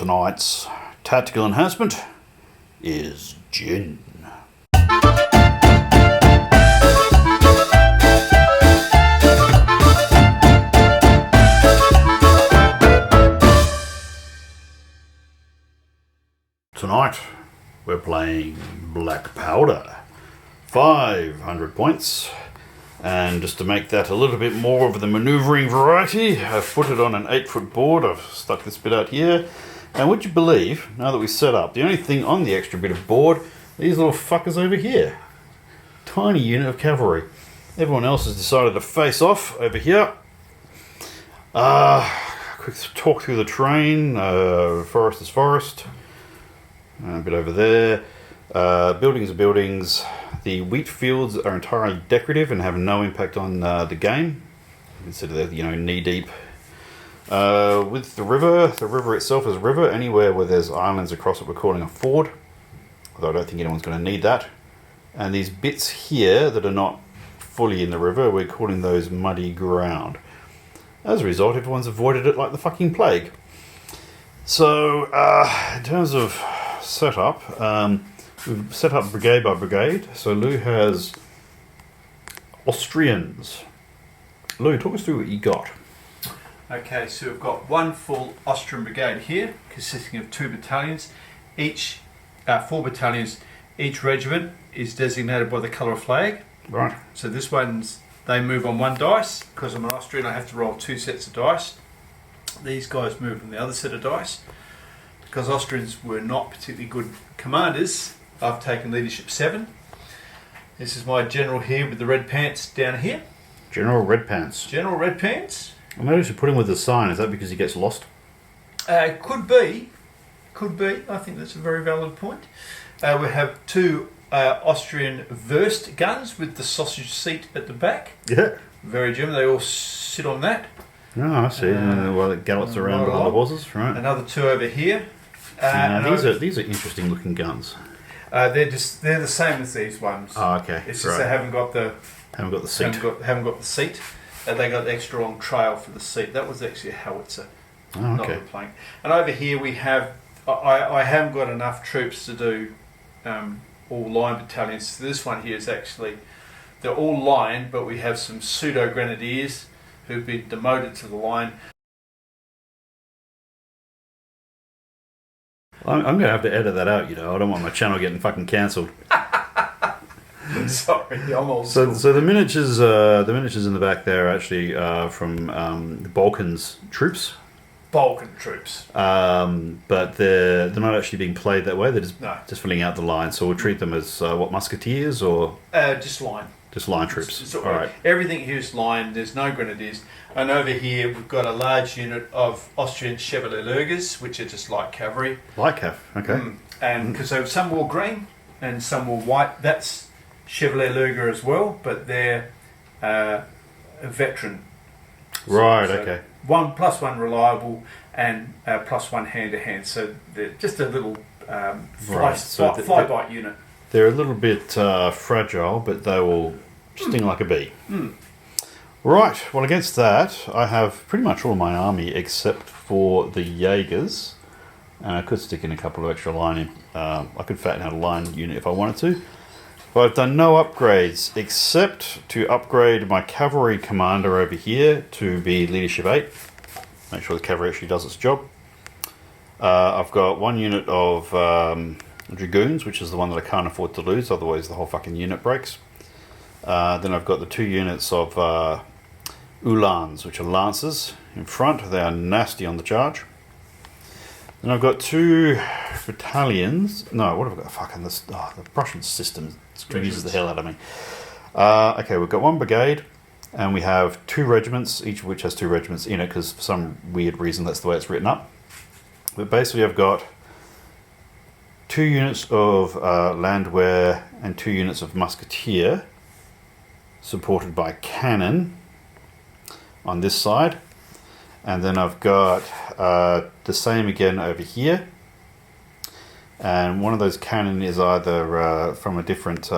Tonight's tactical enhancement is gin. Tonight we're playing Black Powder, 500 points, and just to make that a little bit more of the manoeuvring variety, I've put it on an 8-foot board. I've stuck this bit out here, and would you believe, now that we set up, the only thing on the extra bit of board, these little fuckers over here. Tiny unit of cavalry. Everyone else has decided to face off over here. Quick talk through the terrain. Forest is forest. A bit over there. Buildings are buildings. The wheat fields are entirely decorative and have no impact on the game. Consider that, knee deep. With the river itself is a river. Anywhere where there's islands across it, we're calling a ford. Although I don't think anyone's going to need that. And these bits here that are not fully in the river, we're calling those muddy ground. As a result, everyone's avoided it like the fucking plague. So, in terms of setup, we've set up brigade by brigade. So Llew has Austrians. Llew, talk us through what you got. Okay, so we've got one full Austrian brigade here, consisting of 2 battalions. 4 battalions. Each regiment is designated by the colour of flag. Right. So this one's, they move on 1 dice. Because I'm an Austrian, I have to roll 2 sets of dice. These guys move on the other set of dice. Because Austrians were not particularly good commanders, I've taken leadership 7. This is my general here with the red pants down here. General Red Pants. General Red Pants. I noticed you put him with the sign. Is that because he gets lost? Could be. I think that's a very valid point. We have 2 Austrian Wurst guns with the sausage seat at the back. Yeah. Very German. They all sit on that. Oh, I see. While it gallops around behind the horses, right? Another 2 over here. These are interesting looking guns. They're the same as these ones. Oh, okay. It's just they haven't got the seat. Haven't got the seat. They got the extra long trail for the seat. That was actually a howitzer, not a plank. And over here we have. I haven't got enough troops to do all line battalions. So this one here is actually, they're all line, but we have some pseudo grenadiers who've been demoted to the line. I'm going to have to edit that out, I don't want my channel getting fucking cancelled. Sorry, I'm old school. So the miniatures in the back there are actually from the Balkans troops. Balkan troops. But they're not actually being played that way. They're just filling out the line. So we'll treat them as musketeers or just line. Just line troops. All right. Everything here is line. There's no grenadiers. And over here we've got a large unit of Austrian Chevalier Lugers, which are just light cavalry. Light cav, okay. And because some wore green and some wore white. That's Chevalier Luger as well, but they're a veteran. Right. Okay. 1+1 reliable and +1 hand to hand. So they're just a little fly-bite unit. They're a little bit fragile, but they will sting like a bee. Right, well against that, I have pretty much all my army except for the Jaegers. And I could stick in a couple of extra line. I could fatten out a line unit if I wanted to. But I've done no upgrades, except to upgrade my cavalry commander over here to be leadership 8. Make sure the cavalry actually does its job. I've got 1 unit of dragoons, which is the one that I can't afford to lose, otherwise the whole fucking unit breaks. Then I've got the 2 units of Uhlans, which are lancers in front. They are nasty on the charge. Then I've got 2 battalions. No, what have I got? Fucking this. Oh, the Prussian system confuses the hell out of me. Okay, we've got 1 brigade, and we have 2 regiments, each of which has 2 regiments in it, because for some weird reason that's the way it's written up. But basically I've got 2 units of landwehr and 2 units of musketeer, supported by cannon on this side. And then I've got the same again over here. And one of those cannon is either from a different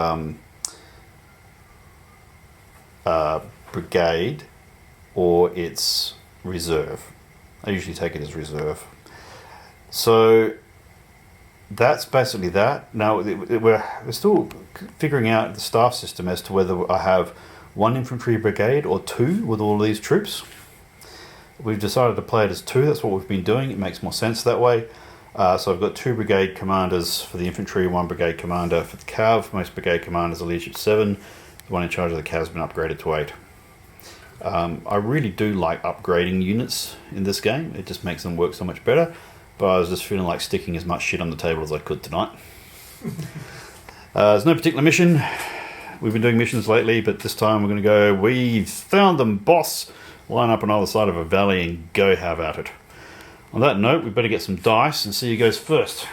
brigade or it's reserve. I usually take it as reserve. So that's basically that. Now we're still figuring out the staff system as to whether I have one infantry brigade or two with all of these troops. We've decided to play it as two. That's what we've been doing. It makes more sense that way. So I've got 2 brigade commanders for the infantry, 1 brigade commander for the cav. Most brigade commanders are leadership 7. The one in charge of the cav has been upgraded to 8. I really do like upgrading units in this game. It just makes them work so much better. But I was just feeling like sticking as much shit on the table as I could tonight. There's no particular mission. We've been doing missions lately, but this time we're going to go, we've found them, boss! Line up on either side of a valley and go have at it. On that note, we better get some dice and see who goes first.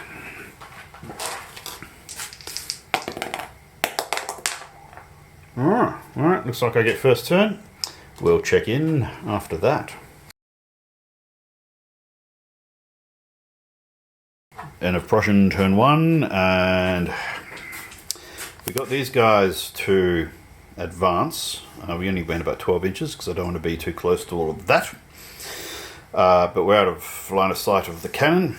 Alright, looks like I get first turn. We'll check in after that. End of Prussian turn 1, and we got these guys to advance. We only went about 12 inches because I don't want to be too close to all of that. But we're out of line of sight of the cannon.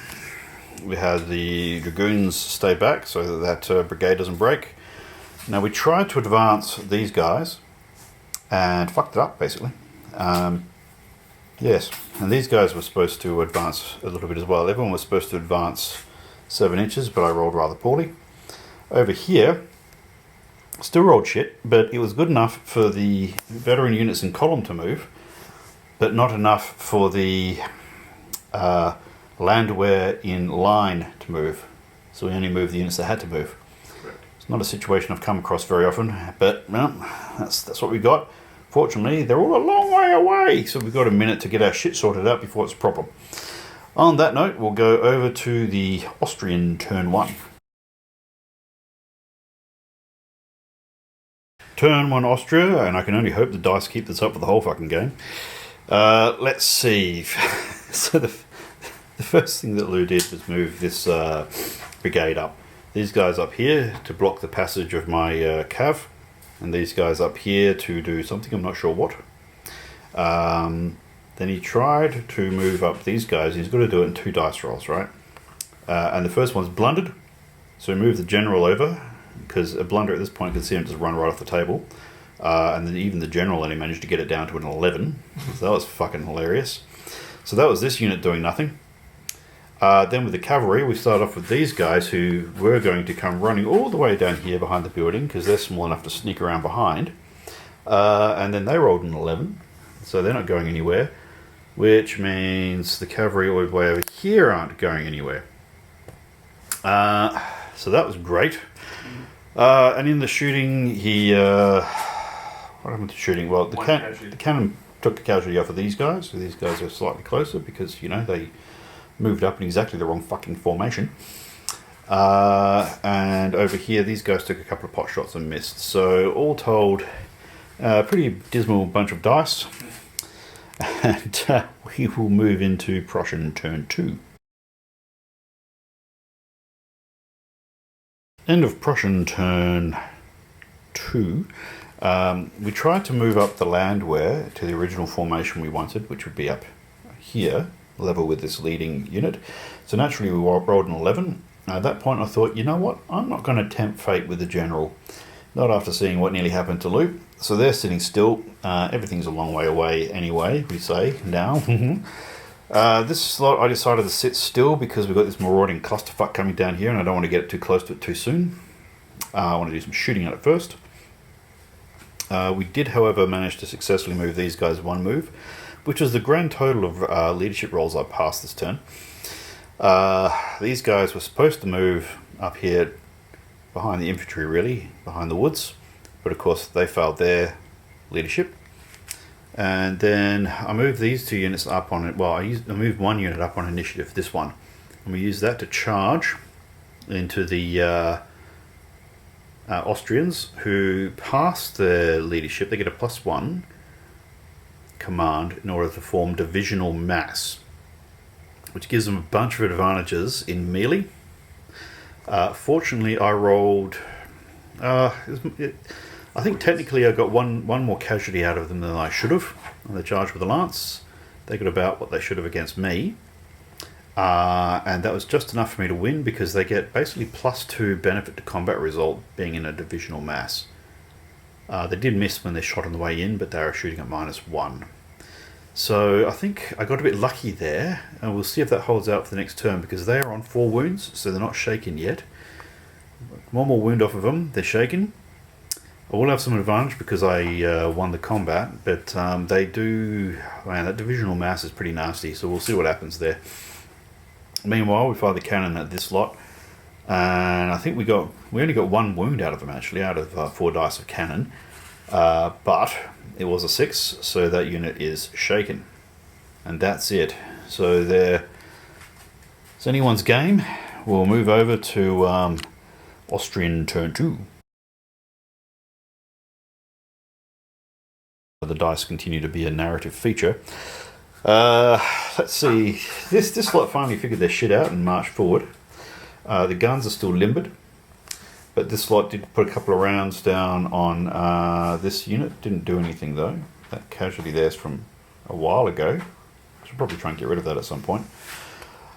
We had the dragoons stay back so that brigade doesn't break. Now we tried to advance these guys and fucked it up basically. Yes, and these guys were supposed to advance a little bit as well. Everyone was supposed to advance 7 inches, but I rolled rather poorly. Over here, still rolled shit, but it was good enough for the veteran units in column to move, but not enough for the landwehr in line to move. So we only moved the units that had to move. Correct. It's not a situation I've come across very often, but well, that's what we got. Fortunately, they're all a long way away, so we've got a minute to get our shit sorted out before it's a problem. On that note, we'll go over to the Austrian turn 1. Turn 1 Austria, and I can only hope the dice keep this up for the whole fucking game. Let's see. So the first thing that Llew did was move this brigade up. These guys up here to block the passage of my cav, and these guys up here to do something, I'm not sure what. Then he tried to move up these guys. He's got to do it in 2 dice rolls, right? And the first one's blundered, so move the general over, because a blunder at this point can see him just run right off the table. And then even the general only managed to get it down to an 11. So that was fucking hilarious. So that was this unit doing nothing. Then with the cavalry, we started off with these guys who were going to come running all the way down here behind the building because they're small enough to sneak around behind. And then they rolled an 11, so they're not going anywhere, which means the cavalry all the way over here aren't going anywhere. So that was great. And in the shooting, he... what happened to shooting? Well, the cannon took the casualty off of these guys, so these guys are slightly closer because, you know, they moved up in exactly the wrong fucking formation. And over here, these guys took a couple of pot shots and missed. So all told, a pretty dismal bunch of dice. And we will move into Prussian turn 2. End of Prussian turn 2. We tried to move up the landwehr to the original formation we wanted, which would be up here, level with this leading unit. So naturally we rolled an 11. At that point I thought, you know what, I'm not going to tempt fate with the general. Not after seeing what nearly happened to Llew. So they're sitting still. Everything's a long way away anyway, we say now. This slot I decided to sit still because we've got this marauding clusterfuck coming down here and I don't want to get too close to it too soon. I want to do some shooting at it first. We did, however, manage to successfully move these guys 1 move, which is the grand total of leadership rolls I passed this turn. These guys were supposed to move up here behind the infantry, really, behind the woods, but of course they failed their leadership. And then I moved these 2 units up on it. Well, I moved 1 unit up on initiative, this one, and we used that to charge into the Austrians, who passed their leadership. They get a +1 command in order to form divisional mass, which gives them a bunch of advantages in melee. Fortunately, I rolled... I think technically I got one more casualty out of them than I should have on the charge with the lance. They got about what they should have against me. And that was just enough for me to win because they get basically +2 benefit to combat result being in a divisional mass. They did miss when they shot on the way in, but they were shooting at -1. So I think I got a bit lucky there, and we'll see if that holds out for the next turn because they are on 4 wounds, so they're not shaken yet. One more wound off of them, they're shaken. I will have some advantage because I won the combat, but they do... Man, that divisional mass is pretty nasty, so we'll see what happens there. Meanwhile, we fired the cannon at this lot, and I think we only got 1 wound out of them actually, out of 4 dice of cannon, but it was a 6, so that unit is shaken, and that's it. So it's anyone's game. We'll move over to Austrian turn 2. The dice continue to be a narrative feature. Let's see. This lot finally figured their shit out and marched forward. The guns are still limbered, but this lot did put a couple of rounds down on this unit. Didn't do anything though. That casualty there's from a while ago. I should probably try and get rid of that at some point.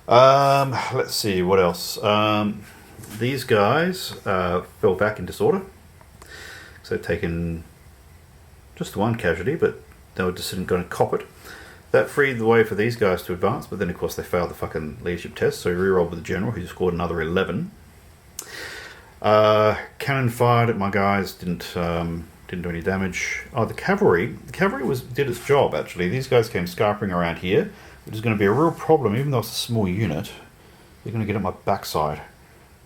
Let's see what else. These guys fell back in disorder, so they've taken just 1 casualty, but they were just going to cop it. That freed the way for these guys to advance, but then of course they failed the fucking leadership test, so we re-rolled with the general who scored another 11. Cannon fired at my guys, didn't do any damage. Oh, the cavalry did its job actually. These guys came scarping around here, which is going to be a real problem. Even though it's a small unit, they're going to get at my backside.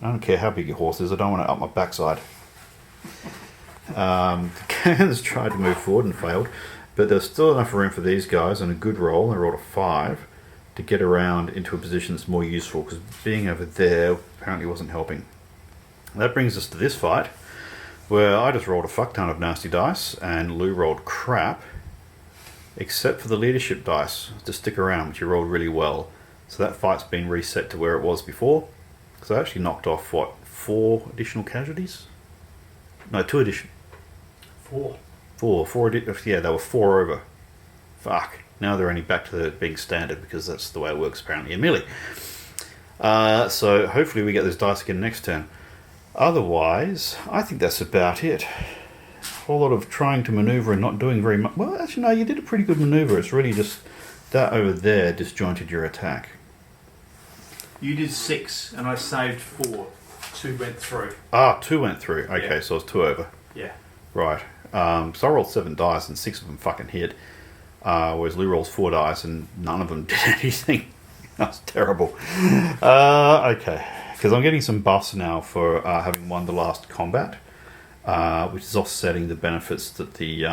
I don't care how big your horse is, I don't want it up my backside. The cannons tried to move forward and failed, but there's still enough room for these guys and a good roll. They rolled a 5 to get around into a position that's more useful, because being over there apparently wasn't helping. That brings us to this fight, where I just rolled a fuck ton of nasty dice and Llew rolled crap, except for the leadership dice to stick around, which he rolled really well. So that fight's been reset to where it was before. So I actually knocked off, what, 4 additional casualties? No, 2 additional. 4. Yeah, they were 4 over. Fuck. Now they're only back to being standard because that's the way it works apparently in melee. So hopefully we get those dice again next turn. Otherwise, I think that's about it. A whole lot of trying to manoeuvre and not doing very much. Well, actually no, you did a pretty good manoeuvre. It's really just that over there disjointed your attack. You did 6 and I saved 4. 2 went through. 2 went through. Okay, yeah. So I was 2 over. Yeah. Right. So I rolled 7 dice and 6 of them fucking hit. Whereas Llew rolls 4 dice and none of them did anything. That's terrible. Okay. Because I'm getting some buffs now for having won the last combat, which is offsetting the benefits that the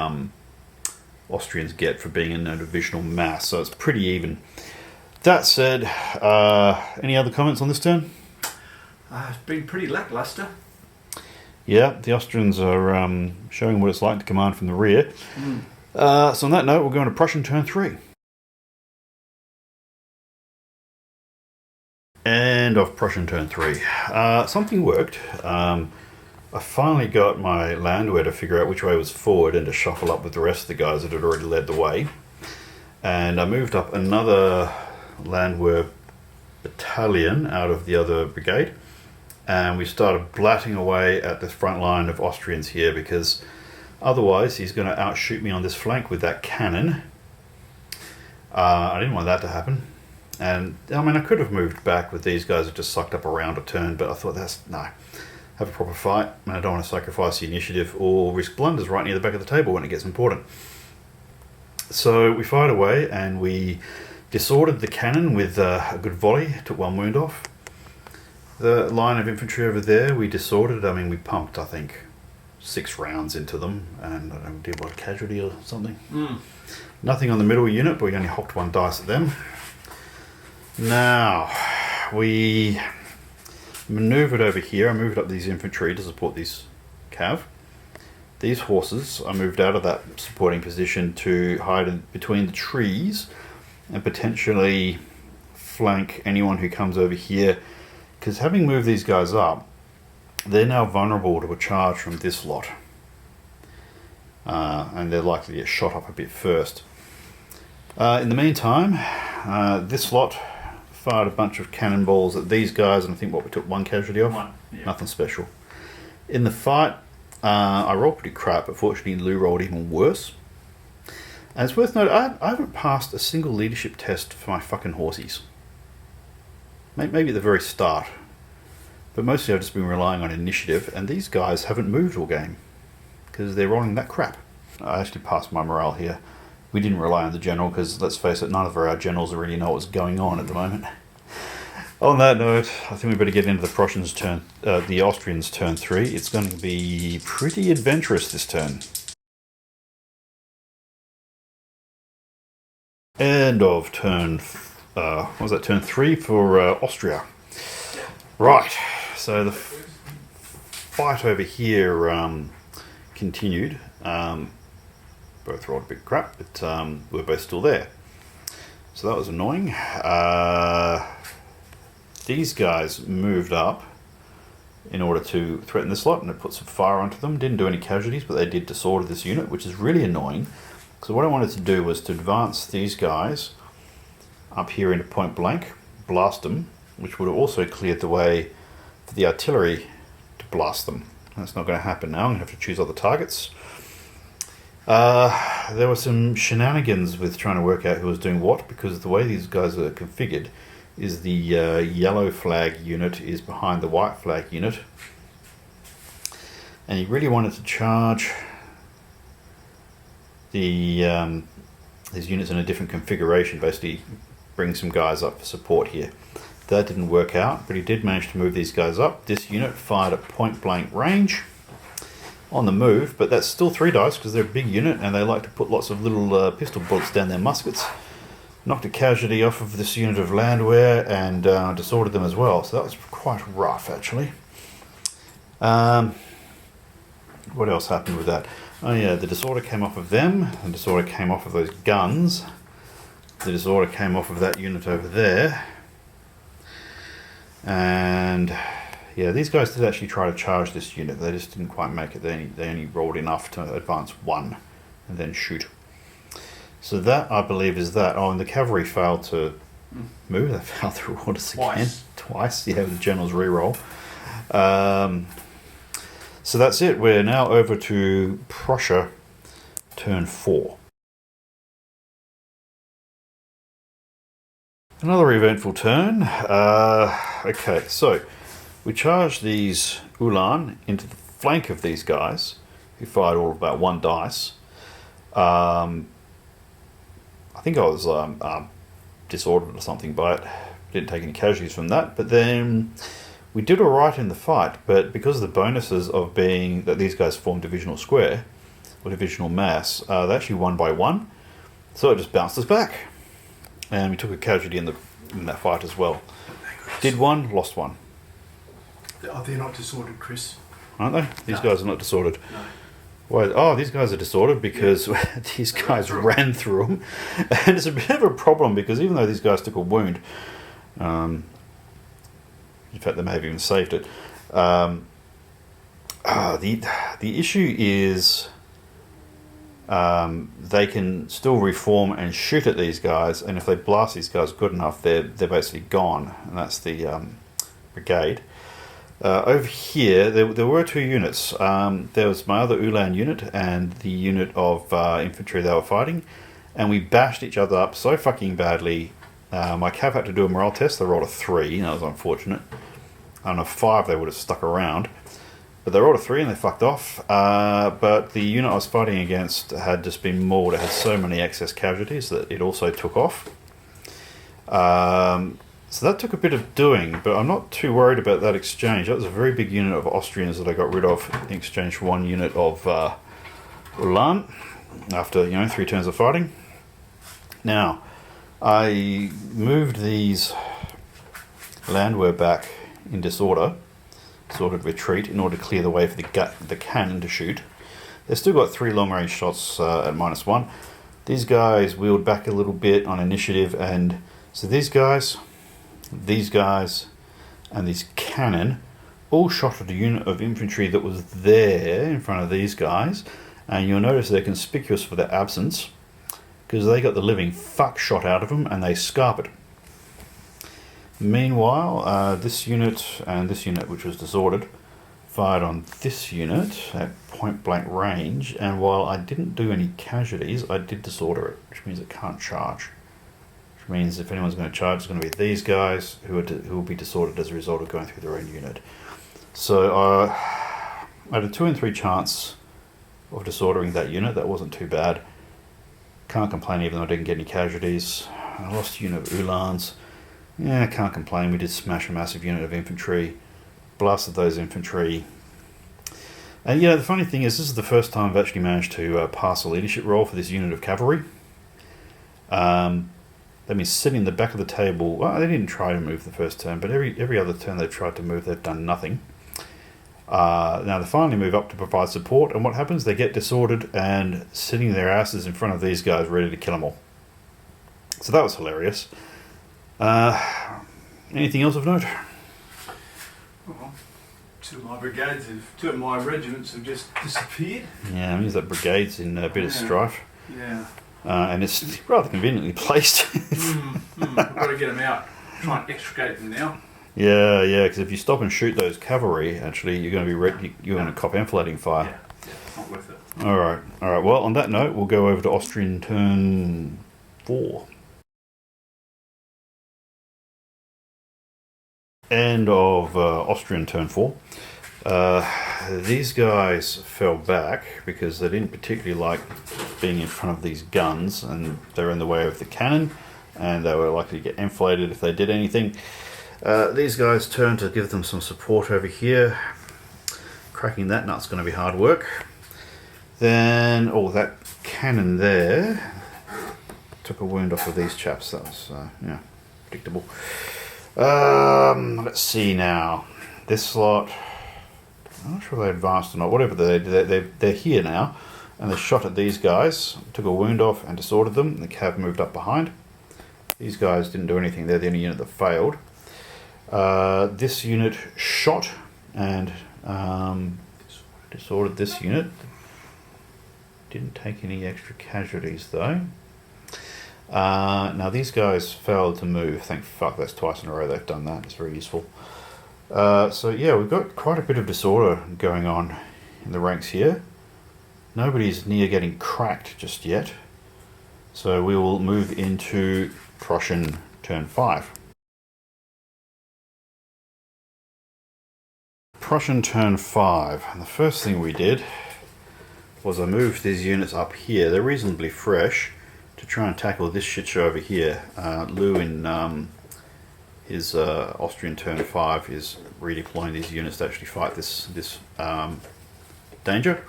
Austrians get for being in a divisional mass. So it's pretty even. That said, any other comments on this turn? It's been pretty lackluster. Yeah, the Austrians are showing what it's like to command from the rear. So on that note, we're going to Prussian turn 3. End of Prussian turn 3. Something worked. I finally got my landwehr to figure out which way was forward and to shuffle up with the rest of the guys that had already led the way. And I moved up another landwehr battalion out of the other brigade. And we started blatting away at the front line of Austrians here, because otherwise he's going to outshoot me on this flank with that cannon. I didn't want that to happen. And I mean, I could have moved back with these guys that just sucked up around a turn, but I thought no, have a proper fight. And I don't want to sacrifice the initiative or risk blunders right near the back of the table when it gets important. So we fired away and we disordered the cannon with a good volley, took 1 wound off. The line of infantry over there, we disordered. I mean, we pumped, I think, 6 rounds into them, and I don't know, did what, casualty or something? Nothing on the middle unit, but we only hocked 1 dice at them. Now, we manoeuvred over here. I moved up these infantry to support these cav. These horses, I moved out of that supporting position to hide in between the trees and potentially flank anyone who comes over here. Because having moved these guys up, they're now vulnerable to a charge from this lot. And they're likely to get shot up a bit first. In the meantime, this lot fired a bunch of cannonballs at these guys, and I think we took one casualty off. One, yeah. Nothing special. In the fight, I rolled pretty crap, but fortunately Llew rolled even worse. And it's worth noting, I haven't passed a single leadership test for my fucking horsies. Maybe at the very start. But mostly I've just been relying on initiative, and these guys haven't moved all game. Because they're rolling that crap. I actually passed my morale here. We didn't rely on the general, because let's face it, none of our generals really know what's going on at the moment. On that note, I think we better get into the Prussians' turn, the Austrians' turn 3. It's going to be pretty adventurous this turn. End of turn, what was that, turn 3 for Austria. Right, so the fight over here continued. Both rolled a bit crap, but we're both still there. So that was annoying. These guys moved up in order to threaten this lot, and it put some fire onto them. Didn't do any casualties, but they did disorder this unit, which is really annoying. So what I wanted to do was to advance these guys up here into point blank, blast them, which would have also cleared the way for the artillery to blast them. That's not going to happen now. I'm going to have to choose other targets. There were some shenanigans with trying to work out who was doing what, because the way these guys are configured is the yellow flag unit is behind the white flag unit, and he really wanted to charge the these units in a different configuration, basically bring some guys up for support here. That didn't work out, but he did manage to move these guys up. This unit fired at point blank range on the move, but that's still 3 dice because they're a big unit and they like to put lots of little pistol bullets down their muskets. Knocked a casualty off of this unit of landwehr and disordered them as well, so that was quite rough actually. What else happened with that? Oh yeah, the disorder came off of them, the disorder came off of those guns, the disorder came off of that unit over there, and yeah, these guys did actually try to charge this unit. They just didn't quite make it. They only rolled enough to advance 1 and then shoot. So that, I believe, is that. Oh, and the cavalry failed to move. They failed to roll us again. Twice. Yeah, with the general's reroll. So that's it. We're now over to Prussia, turn 4. Another eventful turn. Okay, so we charged these Ulan into the flank of these guys, who fired all about 1 dice. I think I was disordered or something by it. Didn't take any casualties from that, but then we did all right in the fight. But because of the bonuses of being that these guys formed divisional square or divisional mass, they actually won by 1. So it just bounced us back, and we took a casualty in that fight as well. Did 1, lost 1. Oh, they're not disordered, Chris. Aren't they? These guys are not disordered. No. Why? Oh, these guys are disordered because these guys ran through them. And it's a bit of a problem because even though these guys took a wound, in fact they may have even saved it, the issue is they can still reform and shoot at these guys, and if they blast these guys good enough, they're basically gone, and that's the brigade. Over here, there were 2 units. There was my other Ulan unit and the unit of infantry they were fighting, and we bashed each other up so fucking badly. My cav had to do a morale test. They rolled a 3, and that was unfortunate. On a 5, they would have stuck around. But they rolled a 3 and they fucked off. But the unit I was fighting against had just been mauled. It had so many excess casualties that it also took off. So that took a bit of doing, but I'm not too worried about that exchange. That was a very big unit of Austrians that I got rid of in exchange for 1 unit of Ulan after 3 turns of fighting. Now, I moved these landwehr back in disordered retreat in order to clear the way for the cannon to shoot. They've still got 3 long-range shots at -1. These guys wheeled back a little bit on initiative, and so these guys, and these cannon all shot at a unit of infantry that was there in front of these guys, and you'll notice they're conspicuous for their absence because they got the living fuck shot out of them and they scarpered. Meanwhile, this unit and this unit, which was disordered, fired on this unit at point blank range, and while I didn't do any casualties, I did disorder it, which means it can't charge. Which means if anyone's going to charge, it's going to be these guys who will be disordered as a result of going through their own unit. So I had a 2 in 3 chance of disordering that unit. That wasn't too bad. Can't complain even though I didn't get any casualties. I lost a unit of Uhlans. Yeah, can't complain. We did smash a massive unit of infantry. Blasted those infantry. And the funny thing is, this is the first time I've actually managed to pass a leadership role for this unit of cavalry. They've been sitting in the back of the table. Well, they didn't try to move the first turn, but every other turn they've tried to move, they've done nothing. Now they finally move up to provide support, and what happens? They get disordered and sitting their asses in front of these guys ready to kill them all. So that was hilarious. Anything else of note? Well, two of my regiments have just disappeared. Yeah, it means that brigade's in a bit of strife. Yeah. And it's rather conveniently placed. We've got to get them out. Try and extricate them now. Yeah, because if you stop and shoot those cavalry, actually, you're going to be you're going to cop enfilading fire. Yeah, it's not worth it. All right. Well, on that note, we'll go over to Austrian turn 4. End of Austrian turn 4. These guys fell back because they didn't particularly like being in front of these guns, and they're in the way of the cannon, and they were likely to get enfiladed if they did anything. These guys turned to give them some support over here. Cracking that nut's going to be hard work. Then, that cannon there took a wound off of these chaps. That was, predictable. Let's see now. This lot, I'm not sure if they advanced or not. Whatever they're here now, and they shot at these guys, took a wound off and disordered them. The cav moved up behind. These guys didn't do anything. They're the only unit that failed. This unit shot and disordered this unit. Didn't take any extra casualties though. Now these guys failed to move. Thank fuck, that's twice in a row they've done that. It's very useful. So yeah, we've got quite a bit of disorder going on in the ranks here. Nobody's near getting cracked just yet. So we will move into Prussian turn 5. Prussian turn 5, and the first thing we did was I moved these units up here. They're reasonably fresh to try and tackle this shit show over here. Llew in his Austrian turn 5 is redeploying these units to actually fight this danger.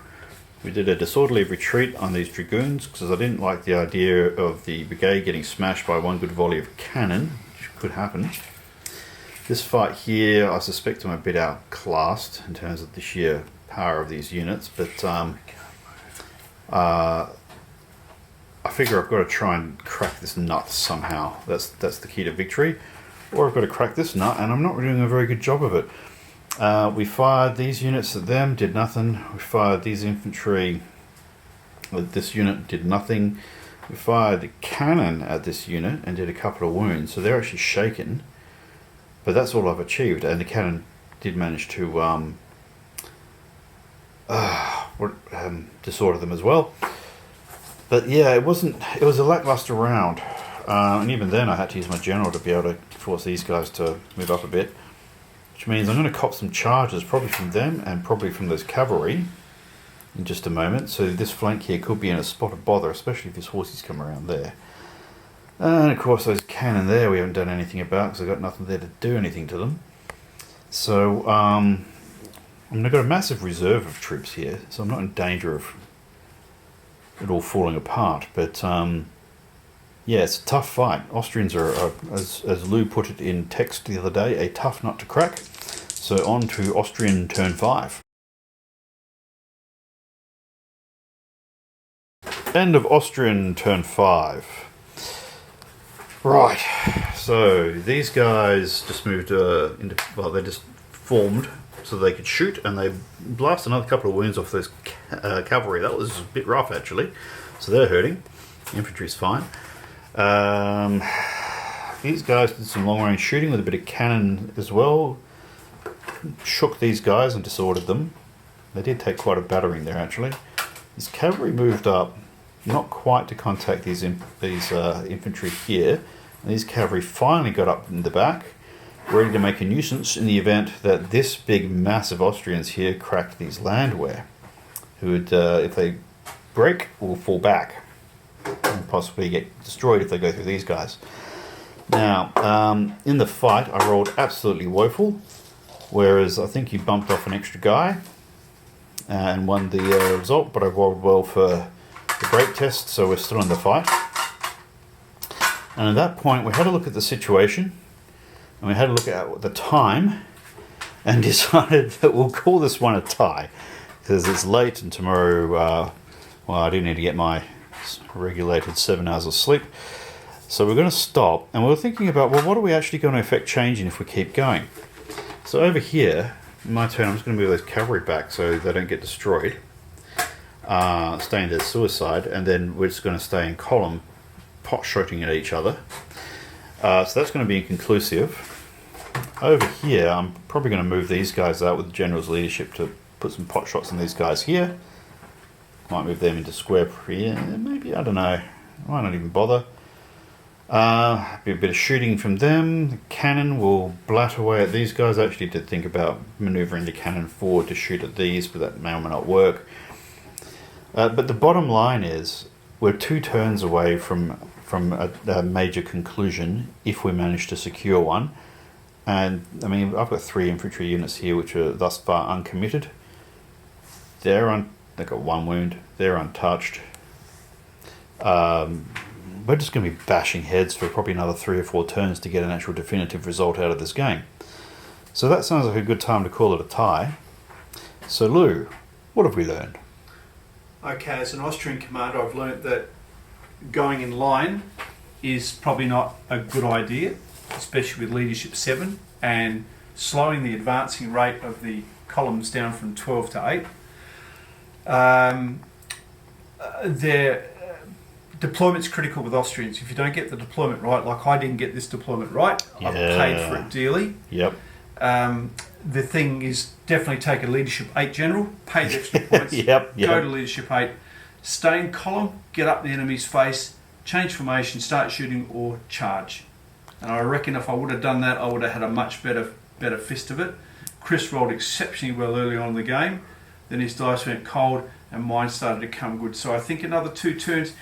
We did a disorderly retreat on these dragoons because I didn't like the idea of the brigade getting smashed by one good volley of cannon, which could happen. This fight here, I suspect I'm a bit outclassed in terms of the sheer power of these units, but I figure I've got to try and crack this nut somehow. That's the key to victory. Or I've got to crack this nut, and I'm not doing a very good job of it. We fired these units at them, did nothing. We fired these infantry. This unit did nothing. We fired the cannon at this unit and did a couple of wounds, so they're actually shaken. But that's all I've achieved, and the cannon did manage to disorder them as well. But yeah, it was a lackluster round, and even then I had to use my general to be able to force these guys to move up a bit, which means I'm going to cop some charges, probably from them and probably from those cavalry in just a moment. So this flank here could be in a spot of bother, especially if his horses come around there. And of course those cannon there we haven't done anything about because I've got nothing there to do anything to them. So I've got a massive reserve of troops here, so I'm not in danger of it all falling apart. But yeah, it's a tough fight. Austrians are as Llew put it in text the other day, a tough nut to crack. So on to Austrian turn 5. End of Austrian turn 5. Right, so these guys just moved they just formed so they could shoot, and they blasted another couple of wounds off those cavalry. That was a bit rough actually, so they're hurting. The infantry's fine. these guys did some long-range shooting with a bit of cannon as well. Shook these guys and disordered them. They did take quite a battering there, actually. This cavalry moved up, not quite to contact these infantry here. And these cavalry finally got up in the back, ready to make a nuisance in the event that this big mass of Austrians here cracked these landwehr, who would, if they break, will fall back and possibly get destroyed if they go through these guys. Now, in the fight, I rolled absolutely woeful, whereas I think you bumped off an extra guy and won the result, but I rolled well for the break test, so we're still in the fight. And at that point, we had a look at the situation, and we had a look at the time, and decided that we'll call this one a tie, because it's late and tomorrow, well, I do need to get my regulated 7 hours of sleep. So we're going to stop, and we're thinking about, well, what are we actually going to affect changing if we keep going? So over here, in my turn, I'm just going to move those cavalry back so they don't get destroyed. Stay in their suicide, and then we're just going to stay in column, pot-shotting at each other. So that's going to be inconclusive. Over here, I'm probably going to move these guys out with the general's leadership to put some pot shots on these guys here. Might move them into square here, maybe, I don't know. I might not even bother. Be a bit of shooting from them. The cannon will blat away at these guys. I actually did think about manoeuvring the cannon forward to shoot at these, but that may or may not work. But the bottom line is, we're 2 turns away from a major conclusion if we manage to secure one. And I mean, I've got 3 infantry units here which are thus far uncommitted. They've got 1 wound. They're untouched. We're just going to be bashing heads for probably another 3 or 4 turns to get an actual definitive result out of this game. So that sounds like a good time to call it a tie. So Llew, what have we learned? Okay, as an Austrian commander, I've learnt that going in line is probably not a good idea, especially with leadership 7, and slowing the advancing rate of the columns down from 12 to 8. Their deployment's critical with Austrians. If you don't get the deployment right, like I didn't get this deployment right, I've paid for it dearly. Yep. The thing is, definitely take a leadership 8 general, pay the extra points, Yep. go to leadership 8, stay in column, get up the enemy's face, change formation, start shooting, or charge. And I reckon if I would have done that, I would have had a much better fist of it. Chris rolled exceptionally well early on in the game. Then his dice went cold, and mine started to come good. So I think another 2 turns.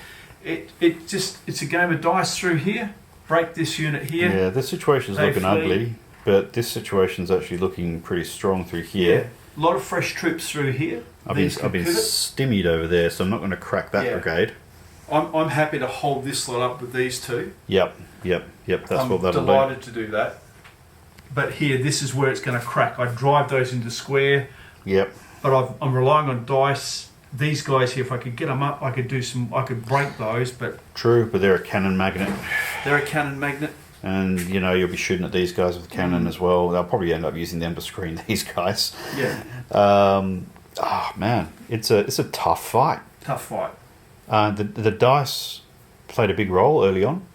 It's a game of dice through here. Break this unit here. Yeah, this situation's looking ugly, but this situation's actually looking pretty strong through here. Yeah. A lot of fresh troops through here. I've been stymied over there, so I'm not going to crack that brigade. I'm happy to hold this lot up with these 2. Yep. That's what that'll do. I'm delighted to do that. But here, this is where it's going to crack. I drive those into square. Yep. But I'm relying on dice. These guys here, if I could get them up, I could break those. But true, but they're a cannon magnet. They're a cannon magnet. And you'll be shooting at these guys with cannon as well. They'll probably end up using them to screen these guys. Yeah. Man, it's a tough fight. Tough fight. The dice played a big role early on.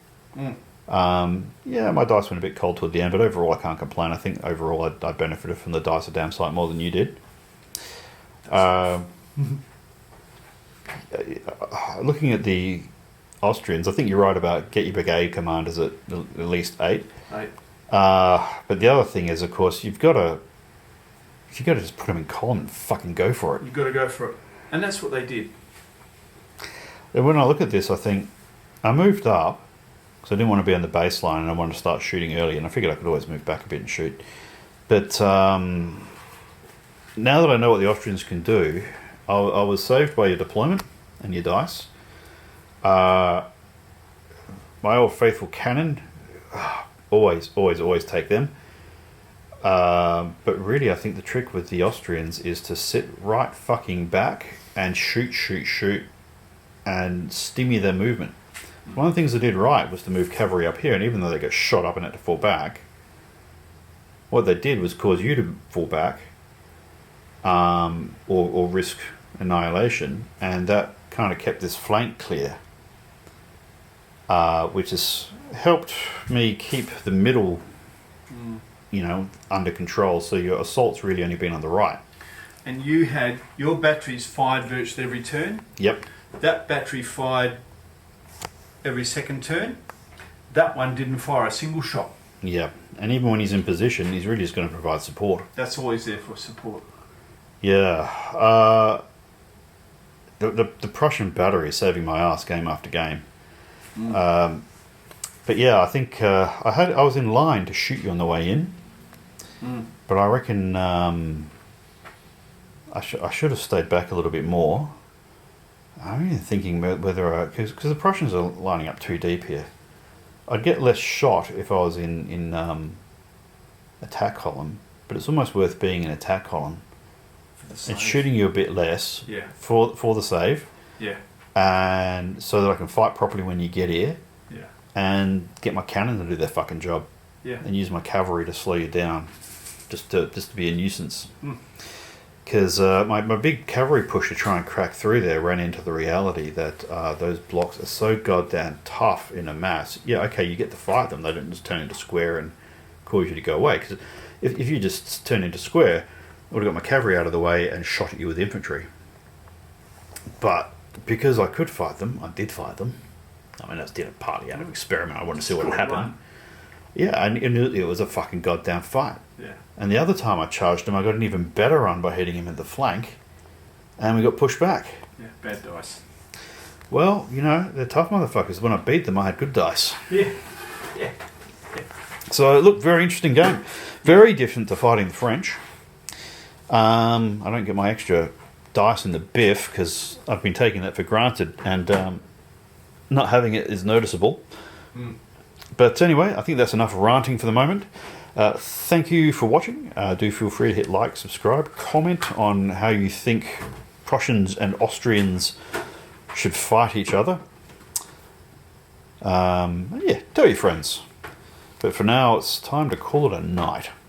My dice went a bit cold toward the end, but overall I can't complain. I think overall I benefited from the dice a damn sight more than you did. Looking at the Austrians, I think you're right about get your brigade commanders at least 8. 8. But the other thing is, of course, you've got to just put them in column and fucking go for it. You've got to go for it, and that's what they did. And when I look at this, I think I moved up because I didn't want to be on the baseline and I wanted to start shooting early, and I figured I could always move back a bit and shoot. But now that I know what the Austrians can do, I was saved by your deployment and your dice. My old faithful cannon, always take them. But really, I think the trick with the Austrians is to sit right fucking back and shoot, and stymie their movement. One of the things they did right was to move cavalry up here, and even though they got shot up and had to fall back, what they did was cause you to fall back, or risk annihilation, and that kind of kept this flank clear. which has helped me keep the middle, under control. So your assault's really only been on the right. And you had your batteries fired virtually every turn. Yep. That battery fired every second turn. That one didn't fire a single shot. Yep. And even when he's in position, he's really just going to provide support. That's all he's there for, support. Yeah. The Prussian battery is saving my ass game after game. But yeah, I think I was in line to shoot you on the way in. But I reckon I should have stayed back a little bit more. I'm even thinking whether because the Prussians are lining up too deep here. I'd get less shot if I was in attack column, but it's almost worth being in attack column. It's shooting you a bit less for the save. Yeah. And so that I can fight properly when you get here. Yeah. And get my cannon to do their fucking job. Yeah. And use my cavalry to slow you down. Just to be a nuisance. Because my big cavalry push to try and crack through there ran into the reality that those blocks are so goddamn tough in a mass. Yeah, okay, you get to fight them. They don't just turn into square and cause you to go away. Because if you just turn into square, I would have got my cavalry out of the way and shot at you with infantry. But because I could fight them, I did fight them. I mean, I did it partly out of experiment. I wanted to see what would happen. Yeah, and it was a fucking goddamn fight. Yeah. And the other time I charged him, I got an even better run by hitting him in the flank, and we got pushed back. Yeah, bad dice. Well, they're tough motherfuckers. When I beat them, I had good dice. Yeah. Yeah. So, look, very interesting game. Very different to fighting the French. I don't get my extra dice in the biff because I've been taking that for granted, and not having it is noticeable. But anyway, I think that's enough ranting for the moment. Thank you for watching. Do feel free to hit like, subscribe, comment on how you think Prussians and Austrians should fight each other. Tell your friends. But for now, it's time to call it a night.